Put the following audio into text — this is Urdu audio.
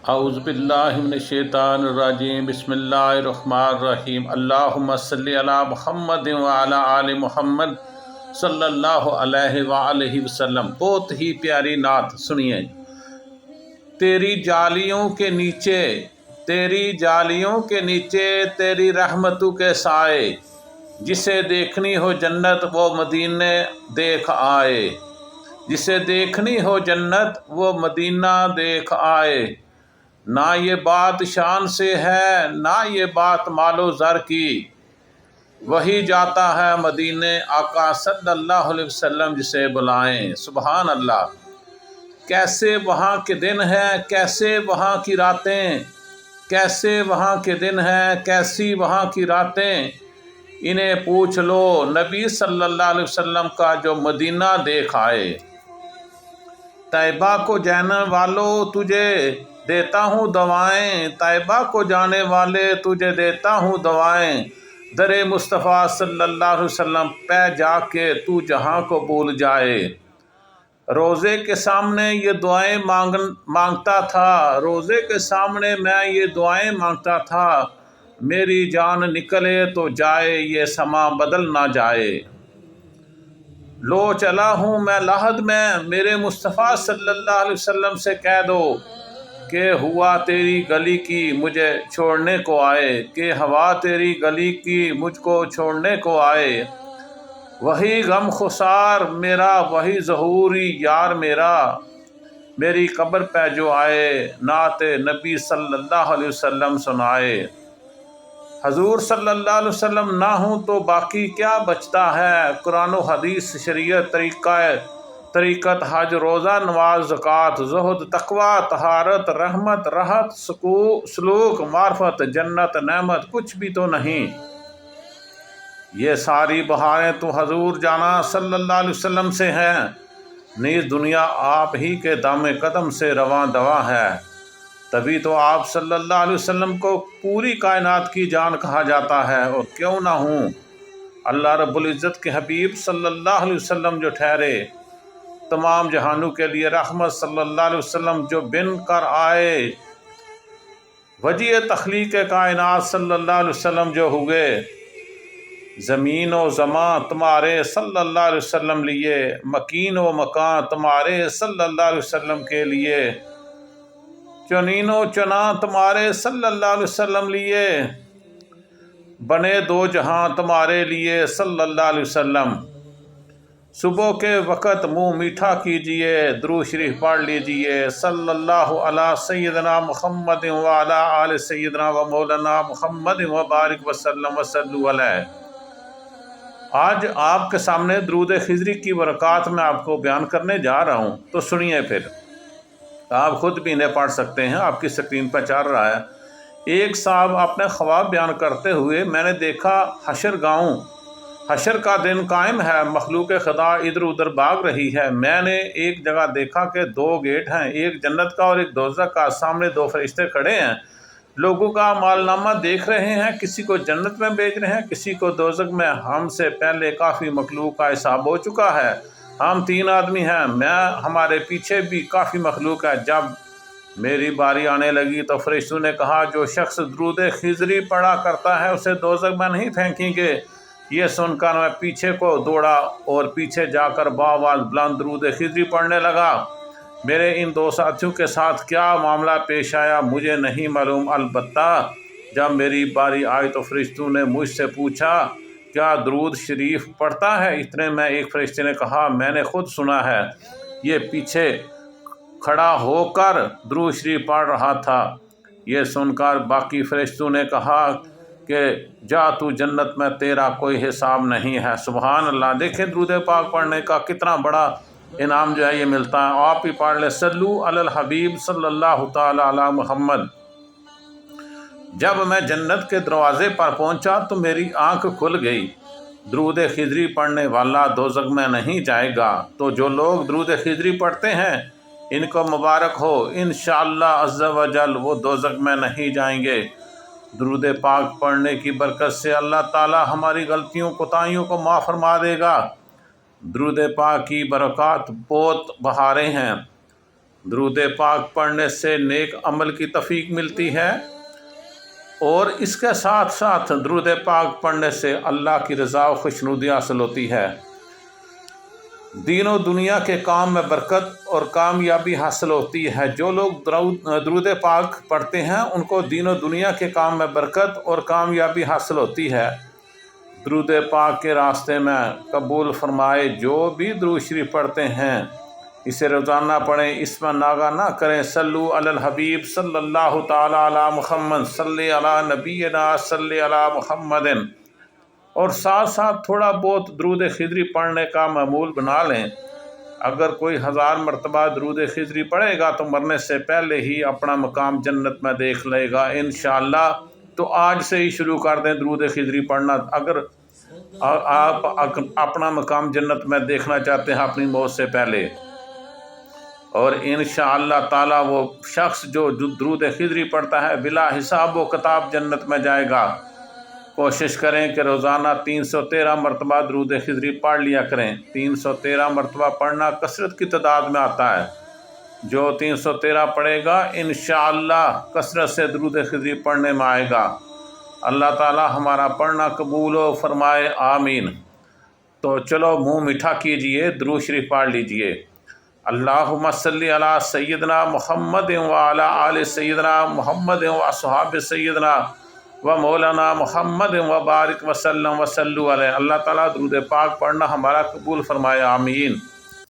اعوذ باللہ من الشیطان الرجیم بسم اللہ الرحمن الرحیم اللہم صلی علی محمد وعلی آل محمد صلی اللہ علیہ وآلہ وسلم۔ بہت ہی پیاری نعت سنیے۔ تیری جالیوں کے نیچے، تیری جالیوں کے نیچے تیری رحمتوں کے سائے، جسے دیکھنی ہو جنت وہ مدینے دیکھ آئے، جسے دیکھنی ہو جنت وہ مدینہ دیکھ آئے۔ نہ یہ بات شان سے ہے نہ یہ بات مال و زر کی، وہی جاتا ہے مدینے آقا صلی اللہ علیہ وسلم جسے بلائیں۔ سبحان اللہ۔ کیسے وہاں کے دن ہیں کیسے وہاں کی راتیں، کیسے وہاں کے دن ہیں کیسی وہاں کی راتیں، انہیں پوچھ لو نبی صلی اللہ علیہ وسلم کا جو مدینہ دیکھ آئے۔ طیبہ کو جانے والوں تجھے دیتا ہوں دعائیں، طیبہ کو جانے والے تجھے دیتا ہوں دعائیں، در مصطفیٰ صلی اللہ علیہ وسلم پہ جا کے تو جہاں کو بھول جائے۔ روزے کے سامنے یہ دعائیں مانگتا تھا، روزے کے سامنے میں یہ دعائیں مانگتا تھا، میری جان نکلے تو جائے یہ سما بدل نہ جائے۔ لو چلا ہوں میں لحد میں، میرے مصطفیٰ صلی اللہ علیہ وسلم سے کہہ دو کہ ہوا تیری گلی کی مجھے چھوڑنے کو آئے، کہ ہوا تیری گلی کی مجھ کو چھوڑنے کو آئے۔ وہی غم خسار میرا وہی ظہوری یار میرا، میری قبر پہ جو آئے نعت نبی صلی اللہ علیہ وسلم سنائے۔ حضور صلی اللہ علیہ وسلم نہ ہوں تو باقی کیا بچتا ہے، قرآن و حدیث شریعت طریقت حج روزہ نماز زکوٰۃ زہد تقویٰ طہارت رحمت راحت سلوک معرفت جنت نعمت کچھ بھی تو نہیں۔ یہ ساری بہاریں تو حضور جانا صلی اللہ علیہ وسلم سے ہیں، نیز دنیا آپ ہی کے دام قدم سے رواں دواں ہے، تبھی تو آپ صلی اللہ علیہ وسلم کو پوری کائنات کی جان کہا جاتا ہے۔ اور کیوں نہ ہوں اللہ رب العزت کے حبیب صلی اللہ علیہ وسلم جو ٹھہرے تمام جہانوں کے لیے رحمت، صلی اللہ علیہ وسلم جو بن کر آئے وجہ تخلیق کائنات، صلی اللہ علیہ وسلم جو ہوئے زمین و زمان تمہارے صلی اللہ علیہ وسلم لیے، مکین و مکان تمہارے صلی اللہ علیہ وسلم کے لیے، چنین و چناں تمہارے صلی اللہ علیہ وسلم لیے، بنے دو جہاں تمہارے لیے صلی اللہ علیہ وسلم۔ صبح کے وقت منہ میٹھا کیجئے، درود شریف پڑھ لیجئے، صلی اللہ علی سیدنا محمد وعلی آل سیدنا و مولانا محمد وبارک وسلم وصلو علیہ۔ آج آپ کے سامنے درود خضری کی برکات میں آپ کو بیان کرنے جا رہا ہوں، تو سنیے پھر آپ خود بھی انہیں پڑھ سکتے ہیں، آپ کی سکرین پر چل رہا ہے۔ ایک صاحب اپنے خواب بیان کرتے ہوئے، میں نے دیکھا حشر گاؤں، حشر کا دن قائم ہے، مخلوق خدا ادھر ادھر بھاگ رہی ہے۔ میں نے ایک جگہ دیکھا کہ دو گیٹ ہیں، ایک جنت کا اور ایک دوزخ کا، سامنے دو فرشتے کھڑے ہیں، لوگوں کا اعمال نامہ دیکھ رہے ہیں، کسی کو جنت میں بھیج رہے ہیں کسی کو دوزخ میں۔ ہم سے پہلے کافی مخلوق کا حساب ہو چکا ہے، ہم 3 آدمی ہیں، ہمارے پیچھے بھی کافی مخلوق ہے۔ جب میری باری آنے لگی تو فرشتوں نے کہا جو شخص درود خضری پڑھا کرتا ہے اسے دوزخ میں نہیں پھینکیں گے۔ یہ سن کر میں پیچھے کو دوڑا اور پیچھے جا کر باآواز بلند درود خضری پڑھنے لگا۔ میرے ان 2 ساتھیوں کے ساتھ کیا معاملہ پیش آیا مجھے نہیں معلوم، البتہ جب میری باری آئی تو فرشتوں نے مجھ سے پوچھا کیا درود شریف پڑھتا ہے؟ اتنے میں ایک فرشتے نے کہا میں نے خود سنا ہے، یہ پیچھے کھڑا ہو کر درود شریف پڑھ رہا تھا۔ یہ سن کر باقی فرشتوں نے کہا کہ جا تو جنت میں تیرا کوئی حساب نہیں ہے۔ سبحان اللہ۔ دیکھیں درود پاک پڑھنے کا کتنا بڑا انعام جو ہے یہ ملتا ہے۔ آپ بھی پڑھ لیں، صلو علی الحبیب صلی اللہ تعالی علی محمد۔ جب میں جنت کے دروازے پر پہنچا تو میری آنکھ کھل گئی۔ درود خضری پڑھنے والا دوزخ میں نہیں جائے گا، تو جو لوگ درود خضری پڑھتے ہیں ان کو مبارک ہو، انشاءاللہ عز و جل وہ دوزخ میں نہیں جائیں گے۔ درود پاک پڑھنے کی برکت سے اللہ تعالی ہماری غلطیوں کوتاہیوں کو معاف فرما دے گا۔ درود پاک کی برکات بہت بہاریں ہیں، درود پاک پڑھنے سے نیک عمل کی توفیق ملتی ہے، اور اس کے ساتھ ساتھ درود پاک پڑھنے سے اللہ کی رضا و خوشنودی حاصل ہوتی ہے۔ دین و دنیا کے کام میں برکت اور کامیابی حاصل ہوتی ہے۔ جو لوگ درود پاک پڑھتے ہیں ان کو دین و دنیا کے کام میں برکت اور کامیابی حاصل ہوتی ہے۔ درود پاک کے راستے میں قبول فرمائے جو بھی درود شریف پڑھتے ہیں اسے روزانہ پڑھیں، اس میں ناغہ نہ کریں۔ صلو علی الحبیب صلی اللہ تعالی علی محمد، صلی علی نبینا صلی علی محمد، اور ساتھ ساتھ تھوڑا بہت درود خضری پڑھنے کا معمول بنا لیں۔ اگر کوئی 1000 مرتبہ درود خضری پڑھے گا تو مرنے سے پہلے ہی اپنا مقام جنت میں دیکھ لے گا انشاءاللہ۔ تو آج سے ہی شروع کر دیں درود خضری پڑھنا، اگر آپ اپنا مقام جنت میں دیکھنا چاہتے ہیں اپنی موت سے پہلے، اور انشاءاللہ تعالی وہ شخص جو درود خضری پڑھتا ہے بلا حساب و کتاب جنت میں جائے گا۔ کوشش کریں کہ روزانہ 313 مرتبہ درود خضری پڑھ لیا کریں۔ 313 مرتبہ پڑھنا کثرت کی تعداد میں آتا ہے۔ جو 313 پڑھے گا انشاءاللہ کثرت سے درود خضری پڑھنے میں آئے گا۔ اللہ تعالی ہمارا پڑھنا قبول و فرمائے، آمین۔ تو چلو منہ میٹھا کیجئے، درود شریف پڑھ لیجئے۔ اللہم صلی علی سیدنا محمد وعلی آل سیدنا محمد واصحاب سیدنا و مولانا محمد وبارک وسلم وصلو علیہ۔ اللہ تعالیٰ درود پاک پڑھنا ہمارا قبول فرمائے، آمین۔